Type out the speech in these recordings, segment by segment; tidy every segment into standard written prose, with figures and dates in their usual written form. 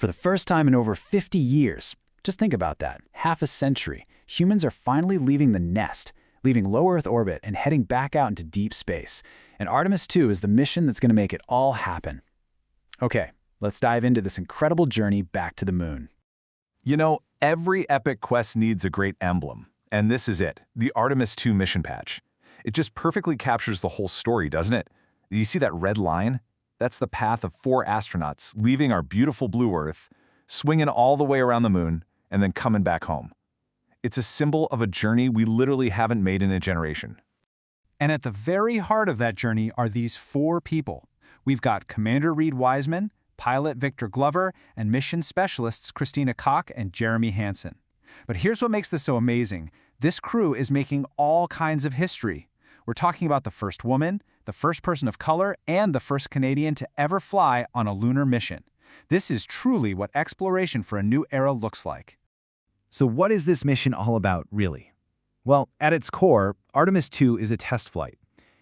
For the first time in over 50 years, just think about that, half a century, humans are finally leaving the nest, leaving low Earth orbit and heading back out into deep space. And Artemis II is the mission that's going to make it all happen. Okay, let's dive into this incredible journey back to the moon. You know, every epic quest needs a great emblem, and this is it, the Artemis II mission patch. It just perfectly captures the whole story, doesn't it? You see that red line? That's the path of 4 astronauts leaving our beautiful blue Earth, swinging all the way around the moon, and then coming back home. It's a symbol of a journey we literally haven't made in a generation. And at the very heart of that journey are these 4 people. We've got Commander Reid Wiseman, pilot Victor Glover, and mission specialists Christina Koch and Jeremy Hansen. But here's what makes this so amazing. This crew is making all kinds of history. We're talking about the first woman, the first person of color, and the first Canadian to ever fly on a lunar mission. This is truly what exploration for a new era looks like. So what is this mission all about, really? Well, at its core, Artemis II is a test flight.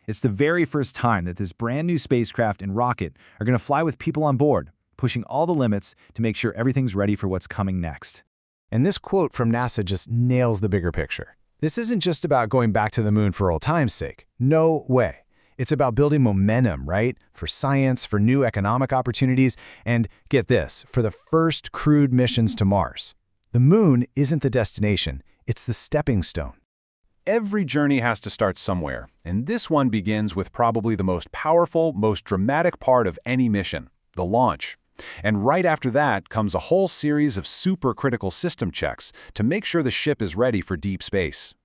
It's the very first time that this brand new spacecraft and rocket are going to fly with people on board, pushing all the limits to make sure everything's ready for what's coming next. And this quote from NASA just nails the bigger picture. This isn't just about going back to the moon for old time's sake. No way. It's about building momentum, right? For science, for new economic opportunities, and get this, for the first crewed missions to Mars. The moon isn't the destination, it's the stepping stone. Every journey has to start somewhere, and this one begins with probably the most powerful, most dramatic part of any mission, the launch. And right after that comes a whole series of supercritical system checks to make sure the ship is ready for deep space.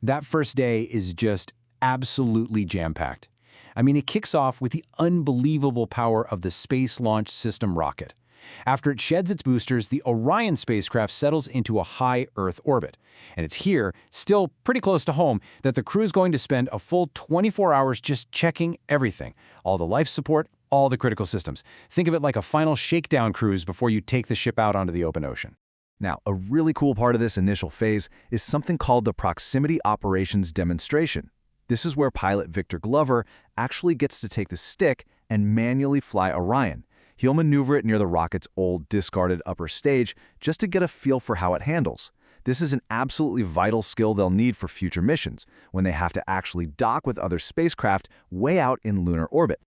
That first day is just absolutely jam-packed. I mean, it kicks off with the unbelievable power of the Space Launch System rocket. After it sheds its boosters, the Orion spacecraft settles into a high Earth orbit. And it's here, still pretty close to home, that the crew is going to spend a full 24 hours just checking everything. All the life support, all the critical systems. Think of it like a final shakedown cruise before you take the ship out onto the open ocean. Now, a really cool part of this initial phase is something called the Proximity Operations Demonstration. This is where pilot Victor Glover actually gets to take the stick and manually fly Orion. He'll maneuver it near the rocket's old, discarded upper stage just to get a feel for how it handles. This is an absolutely vital skill they'll need for future missions, when they have to actually dock with other spacecraft way out in lunar orbit.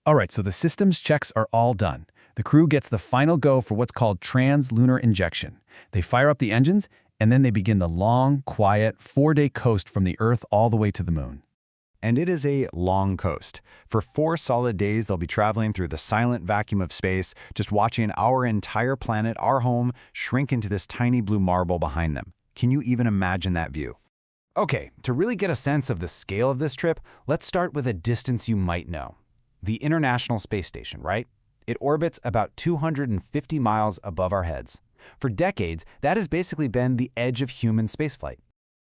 All right, so the systems checks are all done. The crew gets the final go for what's called trans-lunar injection. They fire up the engines, and then they begin the long, quiet, 4-day coast from the Earth all the way to the moon. And it is a long coast. For 4 solid days, they'll be traveling through the silent vacuum of space, just watching our entire planet, our home, shrink into this tiny blue marble behind them. Can you even imagine that view? Okay, to really get a sense of the scale of this trip, let's start with a distance you might know. The International Space Station, right? It orbits about 250 miles above our heads. For decades, that has basically been the edge of human spaceflight.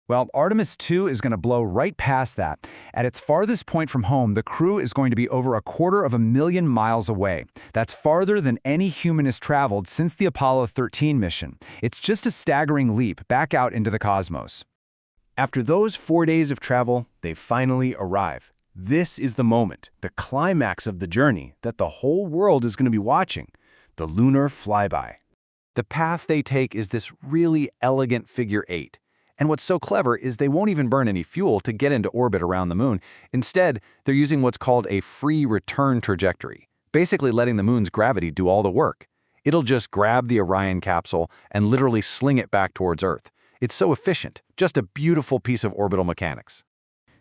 Well, Artemis II is going to blow right past that. At its farthest point from home, the crew is going to be over 250,000 miles away. That's farther than any human has traveled since the Apollo 13 mission. It's just a staggering leap back out into the cosmos. After those 4 days of travel, they finally arrive. This is the moment, the climax of the journey that the whole world is going to be watching, the lunar flyby. The path they take is this really elegant figure 8. And what's so clever is they won't even burn any fuel to get into orbit around the moon. Instead, they're using what's called a free return trajectory, basically letting the moon's gravity do all the work. It'll just grab the Orion capsule and literally sling it back towards Earth. It's so efficient, just a beautiful piece of orbital mechanics.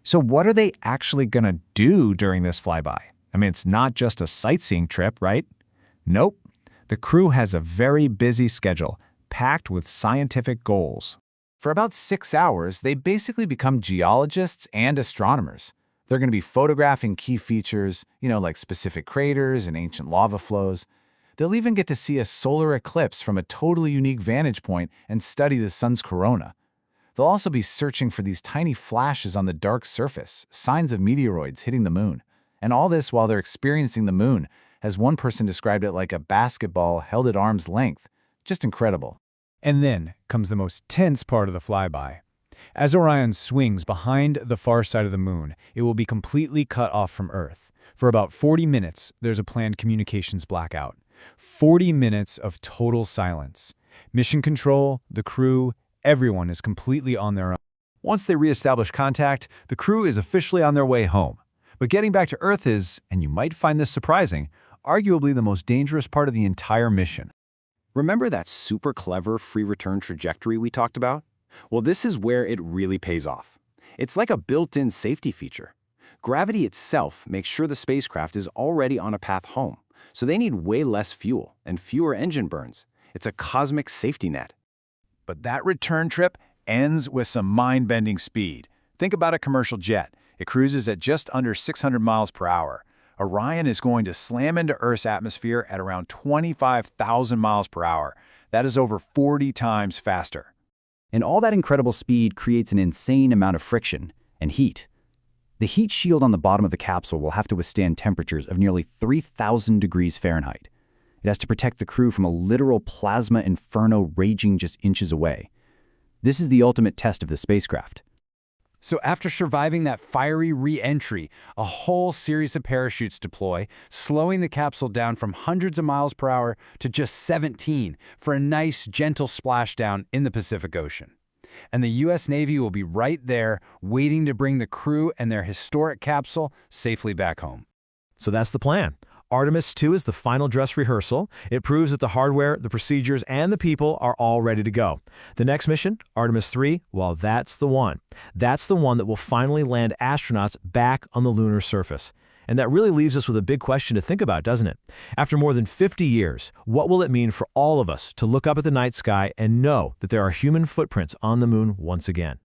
So what are they actually going to do during this flyby? I mean, it's not just a sightseeing trip, right? Nope. The crew has a very busy schedule, packed with scientific goals. For about 6 hours, they basically become geologists and astronomers. They're going to be photographing key features, like specific craters and ancient lava flows. They'll even get to see a solar eclipse from a totally unique vantage point and study the sun's corona. They'll also be searching for these tiny flashes on the dark surface, signs of meteoroids hitting the moon. And all this while they're experiencing the moon, as one person described it like a basketball held at arm's length. Just incredible. And then comes the most tense part of the flyby. As Orion swings behind the far side of the moon, it will be completely cut off from Earth. For about 40 minutes, there's a planned communications blackout. 40 minutes of total silence. Mission control, the crew, everyone is completely on their own. Once they reestablish contact, the crew is officially on their way home. But getting back to Earth is, and you might find this surprising, arguably the most dangerous part of the entire mission. Remember that super clever free return trajectory we talked about? Well, this is where it really pays off. It's like a built-in safety feature. Gravity itself makes sure the spacecraft is already on a path home, so they need way less fuel and fewer engine burns. It's a cosmic safety net. But that return trip ends with some mind-bending speed. Think about a commercial jet. It cruises at just under 600 miles per hour. Orion is going to slam into Earth's atmosphere at around 25,000 miles per hour. That is over 40 times faster. And all that incredible speed creates an insane amount of friction and heat. The heat shield on the bottom of the capsule will have to withstand temperatures of nearly 3,000 degrees Fahrenheit. It has to protect the crew from a literal plasma inferno raging just inches away. This is the ultimate test of the spacecraft. So after surviving that fiery re-entry, a whole series of parachutes deploy, slowing the capsule down from hundreds of miles per hour to just 17 for a nice, gentle splashdown in the Pacific Ocean. And the U.S. Navy will be right there, waiting to bring the crew and their historic capsule safely back home. So that's the plan. Artemis II is the final dress rehearsal. It proves that the hardware, the procedures, and the people are all ready to go. The next mission, Artemis III, well, that's the one. That's the one that will finally land astronauts back on the lunar surface. And that really leaves us with a big question to think about, doesn't it? After more than 50 years, what will it mean for all of us to look up at the night sky and know that there are human footprints on the moon once again?